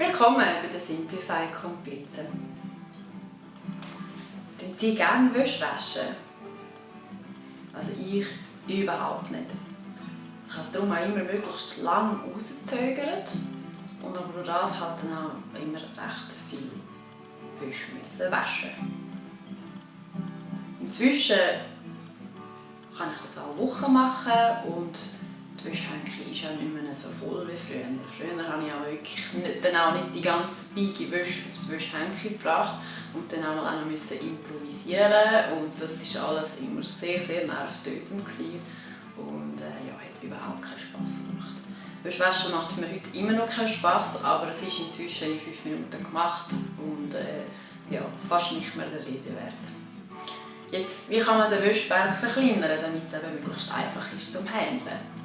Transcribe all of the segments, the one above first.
Willkommen bei den Simplify-Komplizen. Tun Sie gerne Wäsche waschen? Also ich überhaupt nicht. Ich habe es darum auch immer möglichst lang rausgezögert und aber durch das halt dann auch immer recht viel Wäsche müssen waschen. Inzwischen kann ich das auch Wochen machen und die Wäschehänke ist auch nicht mehr so voll wie früher. Früher habe ich auch wirklich dann auch nicht die ganze Beige Wäsche auf die Wäschehänke gebracht und dann auch noch improvisieren und das war alles immer sehr, sehr nervtötend und hat überhaupt keinen Spass gemacht. Wäschwaschen macht mir heute immer noch keinen Spass, aber es ist inzwischen in 5 Minuten gemacht und fast nicht mehr der Rede wert. Jetzt, wie kann man den Wäscheberg verkleinern, damit es eben möglichst einfach ist zum Handeln?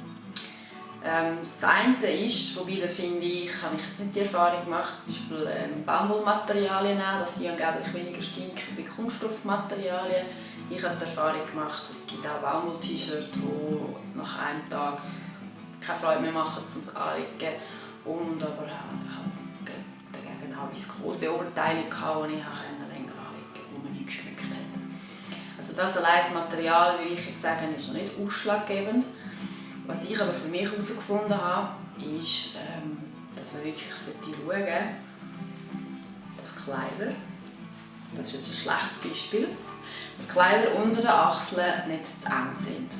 Das eine ist, wobei da finde ich, habe ich jetzt nicht die Erfahrung gemacht, zum Beispiel Baumwollmaterialien nehmen, dass die angeblich weniger stinken wie Kunststoffmaterialien. Ich habe die Erfahrung gemacht, es gibt auch Baumwoll-T-Shirts, die nach einem Tag keine Freude mehr machen, um es anzulegen. Und aber dagegen auch viskose Oberteile, die ich länger anlegen konnte, die mir nicht geschmeckt haben. Also das allein das Material, würde ich jetzt sagen, ist noch nicht ausschlaggebend. Was ich aber für mich herausgefunden habe, ist, dass man wirklich schauen sollte, dass Kleider, das ist jetzt ein schlechtes Beispiel, dass Kleider unter den Achseln nicht zu eng sind.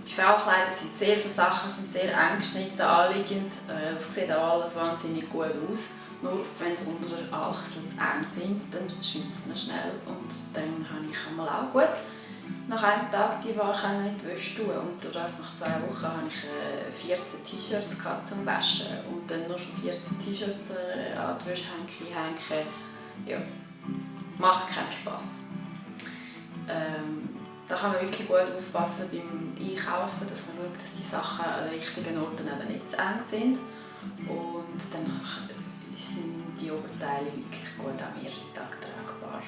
Die Frauenkleider sind sehr viele Sachen, sind sehr eng geschnitten, anliegend. Das sieht auch alles wahnsinnig gut aus. Nur wenn sie unter den Achseln zu eng sind, dann schwitzt man schnell und dann habe ich einmal auch gut nach einem Tag die Ware in die Wäsche tun. Und durch das nach 2 Wochen hatte ich 14 T-Shirts zum Waschen und dann noch schon 14 T-Shirts an die Wäschehänke hängen. Ja, macht keinen Spass. Da kann man wirklich gut aufpassen beim Einkaufen, dass man schaut, dass die Sachen an den richtigen Orten eben nicht zu eng sind. Und dann sind die Oberteile wirklich gut auch mehrere Tage tragbar.